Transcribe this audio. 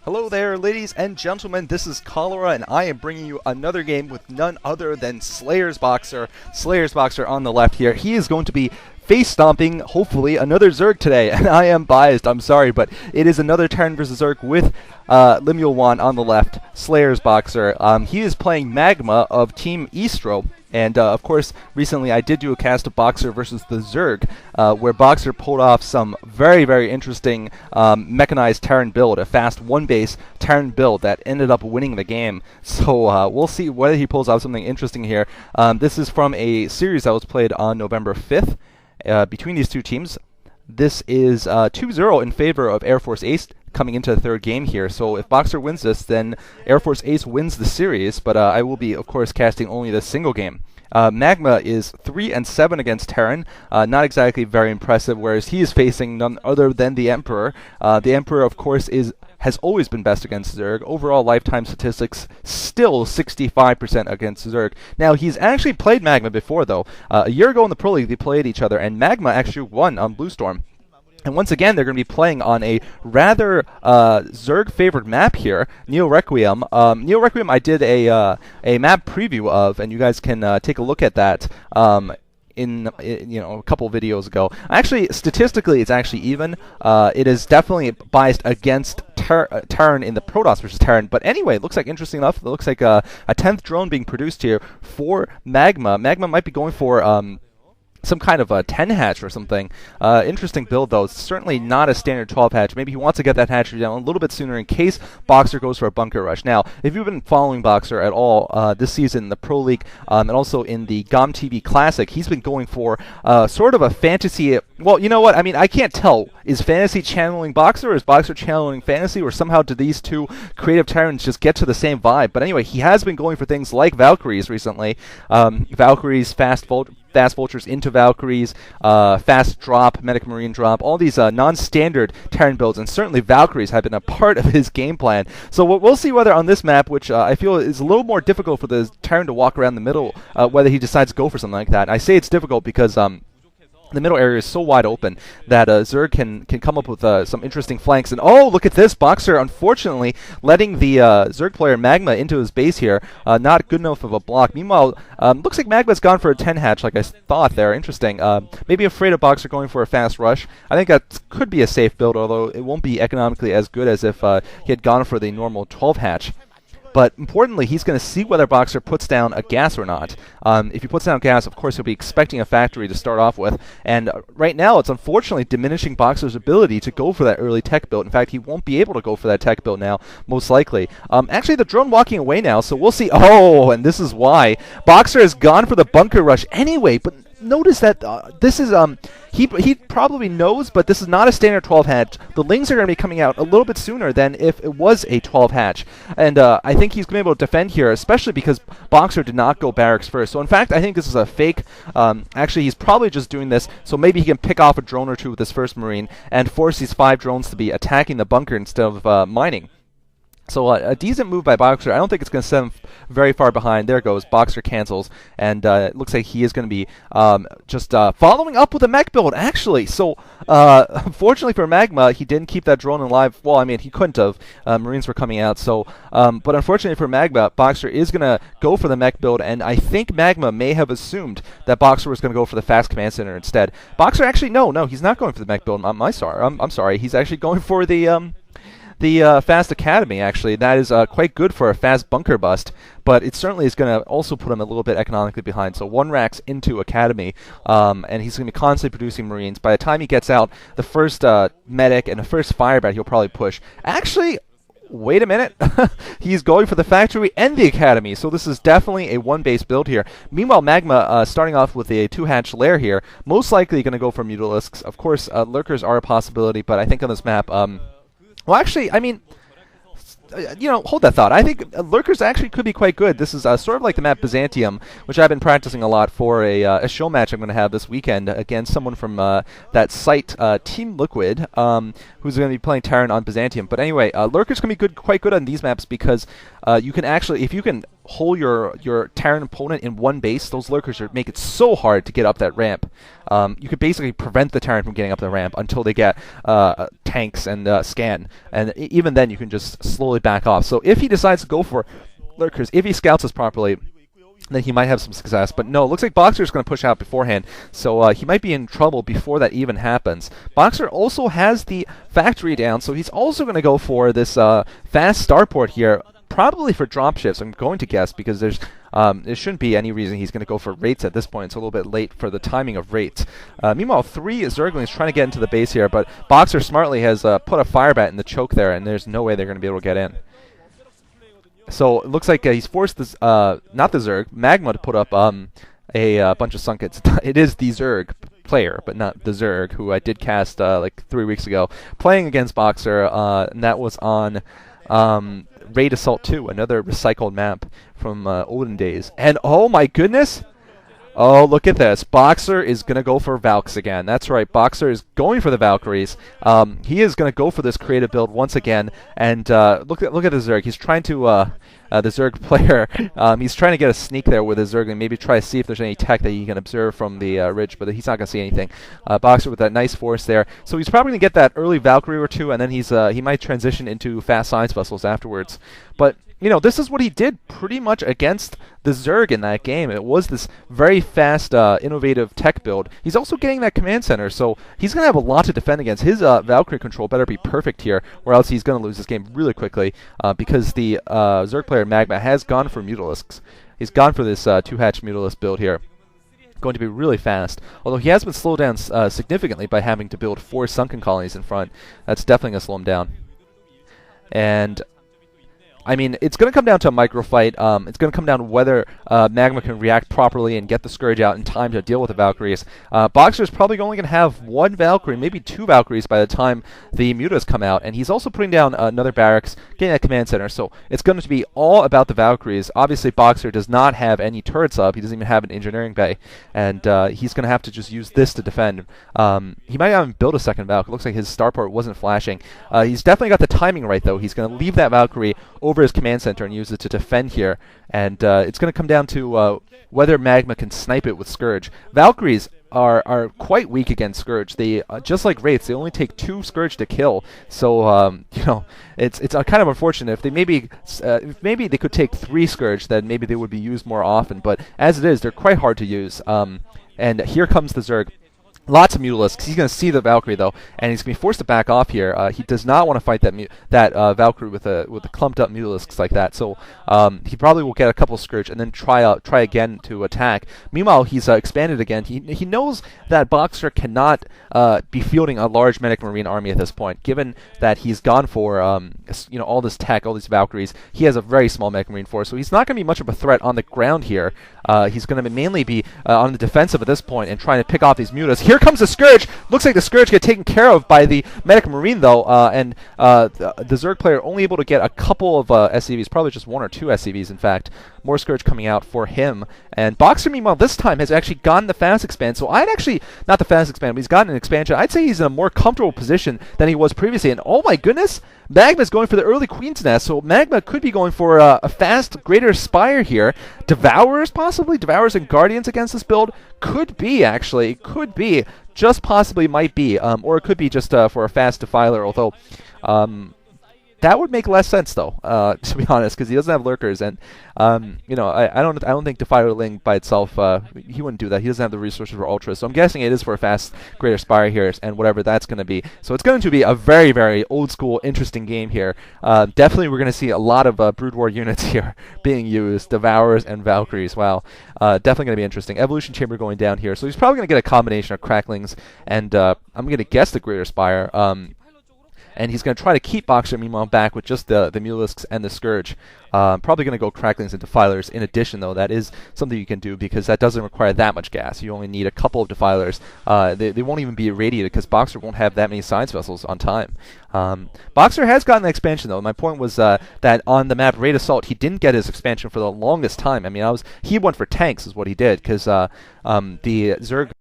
Hello there, ladies and gentlemen. This is Cholera, and I am bringing you another game with none other than SlayersBoxer. SlayersBoxer on the left here. He is going to be face-stomping, hopefully, another Zerg today. And I am biased, I'm sorry, but it is another Terran versus Zerg with Limuel on the left, SlayersBoxer. He is playing Magma of Team eSTRO. And, of course, recently I did do a cast of Boxer versus the Zerg, where Boxer pulled off some very, very interesting mechanized Terran build, a fast one-base Terran build that ended up winning the game. So we'll see whether he pulls off something interesting here. This is from a series that was played on November 5th between these two teams. This is 2-0 in favor of Air Force Ace coming into the third game here. So if Boxer wins this, then Air Force Ace wins the series, but I will be, of course, casting only the single game. Magma is 3-7 against Terran, not exactly very impressive, whereas he is facing none other than the Emperor. The Emperor, of course, has always been best against Zerg. Overall lifetime statistics, still 65% against Zerg. Now, he's actually played Magma before, though. A year ago in the Pro League, they played each other, and Magma actually won on Blue Storm. And once again, they're going to be playing on a rather Zerg-favored map here, Requiem. Requiem I did a map preview of, and you guys can take a look at that in a couple videos ago. Actually, statistically, it's actually even. It is definitely biased against Terran in the Protoss versus Terran. But anyway, it looks like, interesting enough, it looks like a 10th drone being produced here for Magma. Magma might be going for some kind of a 10 hatch or something. Interesting build, though. It's certainly not a standard 12 hatch. Maybe he wants to get that hatchery down a little bit sooner in case Boxer goes for a bunker rush. Now, if you've been following Boxer at all this season in the Pro League and also in the GOM TV Classic, he's been going for sort of a fantasy. Well, you know what? I mean, I can't tell. Is fantasy channeling Boxer, or is Boxer channeling fantasy, or somehow did these two creative Terrans just get to the same vibe? But anyway, he has been going for things like Valkyries recently. Valkyries, fast Vultures into Valkyries, fast drop, Medic Marine drop, all these non-standard Terran builds, and certainly Valkyries have been a part of his game plan. So we'll see whether on this map, which I feel is a little more difficult for the Terran to walk around the middle, whether he decides to go for something like that. And I say it's difficult because the middle area is so wide open that Zerg can come up with some interesting flanks. And oh, look at this! Boxer, unfortunately, letting the Zerg player Magma into his base here. Not good enough of a block. Meanwhile, looks like Magma's gone for a 10 hatch, like I thought there. Interesting. Maybe afraid of Boxer going for a fast rush. I think that could be a safe build, although it won't be economically as good as if he had gone for the normal 12 hatch. But importantly, he's going to see whether Boxer puts down a gas or not. If he puts down gas, of course, he'll be expecting a factory to start off with. And right now, it's unfortunately diminishing Boxer's ability to go for that early tech build. In fact, he won't be able to go for that tech build now, most likely. Actually, the drone walking away now, so we'll see. Oh, and this is why. Boxer has gone for the bunker rush anyway, but notice that this is he probably knows, but this is not a standard 12 hatch. The Lings are going to be coming out a little bit sooner than if it was a 12 hatch, and I think he's going to be able to defend here, especially because Boxer did not go barracks first. So in fact, I think this is a fake. Actually, he's probably just doing this so maybe he can pick off a drone or two with his first Marine and force these 5 drones to be attacking the bunker instead of mining. So a decent move by Boxer. I don't think it's going to send him very far behind. There goes. Boxer cancels. And it looks like he is going to be just following up with a mech build, actually. So unfortunately for Magma, he didn't keep that drone alive. Well, I mean, he couldn't have. Marines were coming out. So, but unfortunately for Magma, Boxer is going to go for the mech build. And I think Magma may have assumed that Boxer was going to go for the fast command center instead. Boxer actually, no, he's not going for the mech build. I'm sorry. He's actually going for the fast academy, actually. That is quite good for a fast bunker bust, but it certainly is going to also put him a little bit economically behind. So 1 racks into academy, and he's going to be constantly producing Marines. By the time he gets out the first medic and the first firebat, he'll probably push. Actually, wait a minute. He's going for the factory and the academy, so this is definitely a 1-base build here. Meanwhile, Magma starting off with a 2-hatch lair here, most likely going to go for Mutalisks. Of course, lurkers are a possibility, but I think on this map, well, actually, I mean, hold that thought. I think Lurkers actually could be quite good. This is sort of like the map Byzantium, which I've been practicing a lot for a show match I'm going to have this weekend against someone from that site, Team Liquid, who's going to be playing Terran on Byzantium. But anyway, Lurkers can be quite good on these maps because you can actually, if you can hold your Terran opponent in one base, those lurkers make it so hard to get up that ramp. You could basically prevent the Terran from getting up the ramp until they get tanks and scan, and even then you can just slowly back off. So if he decides to go for lurkers, if he scouts us properly, then he might have some success. But no, it looks like Boxer's going to push out beforehand, so he might be in trouble before that even happens. Boxer also has the factory down, so he's also going to go for this fast starport here, probably for dropships, I'm going to guess, because there shouldn't be any reason he's going to go for rates at this point. It's a little bit late for the timing of rates. Meanwhile, 3 Zerglings trying to get into the base here, but Boxer smartly has put a fire bat in the choke there, and there's no way they're going to be able to get in. So it looks like he's forced this, not the Zerg, Magma to put up a bunch of sunkets. It is the Zerg player, but not the Zerg, who I did cast like 3 weeks ago, playing against Boxer, and that was on Raid Assault 2, another recycled map from olden days. And oh my goodness! Oh, look at this. Boxer is going to go for Valks again. That's right. Boxer is going for the Valkyries. He is going to go for this creative build once again. And look at the Zerg. He's trying to, the Zerg player, he's trying to get a sneak there with his Zerg and maybe try to see if there's any tech that he can observe from the ridge, but he's not going to see anything. Boxer with that nice force there. So he's probably going to get that early Valkyrie or two, and then he might transition into fast science vessels afterwards. But you know, this is what he did pretty much against the Zerg in that game. It was this very fast, innovative tech build. He's also getting that command center, so he's going to have a lot to defend against. His Valkyrie control better be perfect here, or else he's going to lose this game really quickly, because the Zerg player Magma has gone for Mutalisks. He's gone for this 2-hatch Mutalisk build here. Going to be really fast, although he has been slowed down significantly by having to build 4 sunken colonies in front. That's definitely going to slow him down. And I mean, it's going to come down to a micro fight. It's going to come down to whether Magma can react properly and get the Scourge out in time to deal with the Valkyries. Boxer is probably only going to have 1 Valkyrie, maybe 2 Valkyries by the time the Mutas come out. And he's also putting down another barracks, getting that command center. So it's going to be all about the Valkyries. Obviously, Boxer does not have any turrets up. He doesn't even have an engineering bay. And he's going to have to just use this to defend. He might not even build a second Valk. It looks like his starport wasn't flashing. He's definitely got the timing right, though. He's going to leave that Valkyrie over his command center and use it to defend here, and it's going to come down to whether Magma can snipe it with Scourge. Valkyries are quite weak against Scourge. They just like Wraiths, they only take 2 Scourge to kill. So you know, it's kind of unfortunate. If they maybe they could take 3 Scourge, then maybe they would be used more often. But as it is, they're quite hard to use. And here comes the Zerg. Lots of Mutalisks. He's going to see the Valkyrie, though, and he's going to be forced to back off here. He does not want to fight that Valkyrie with the clumped up Mutalisks like that. So he probably will get a couple Scourge and then try again to attack. Meanwhile, he's expanded again. He knows that Boxer cannot be fielding a large Medic Marine army at this point, given that he's gone for you know, all this tech, all these Valkyries. He has a very small Medic Marine force, so he's not going to be much of a threat on the ground here. He's going to mainly be on the defensive at this point and trying to pick off these Mutas. Here comes the Scourge. Looks like the Scourge get taken care of by the Medic Marine, though, and the Zerg player only able to get a couple of SCVs, probably just 1 or 2 SCVs, in fact. More Scourge coming out for him. And Boxer, meanwhile, this time has actually gotten the fast expand. So I'd actually, not the fast expand, but he's gotten an expansion. I'd say he's in a more comfortable position than he was previously. And oh my goodness, Magma's going for the early Queen's Nest. So Magma could be going for a fast Greater Spire here. Devourers, possibly? Devourers and Guardians against this build? Could be, actually. Could be. Just possibly might be. Or it could be just for a fast Defiler, although that would make less sense, though, to be honest, because he doesn't have lurkers, and you know, I don't think Defiler Ling by itself, he wouldn't do that. He doesn't have the resources for Ultras, so I'm guessing it is for a fast Greater Spire here, and whatever that's going to be. So it's going to be a very, very old school, interesting game here. Definitely, we're going to see a lot of Brood War units here being used, Devourers and Valkyries. Wow, definitely going to be interesting. Evolution Chamber going down here, so he's probably going to get a combination of Cracklings and I'm going to guess the Greater Spire. And he's going to try to keep Boxer, meanwhile, back with just the Mutalisks and the Scourge. Probably going to go Cracklings and Defilers. In addition, though, that is something you can do because that doesn't require that much gas. You only need a couple of Defilers. They won't even be irradiated because Boxer won't have that many science vessels on time. Boxer has gotten an expansion, though. My point was that on the map Raid Assault, he didn't get his expansion for the longest time. I mean, he went for tanks is what he did because the Zerg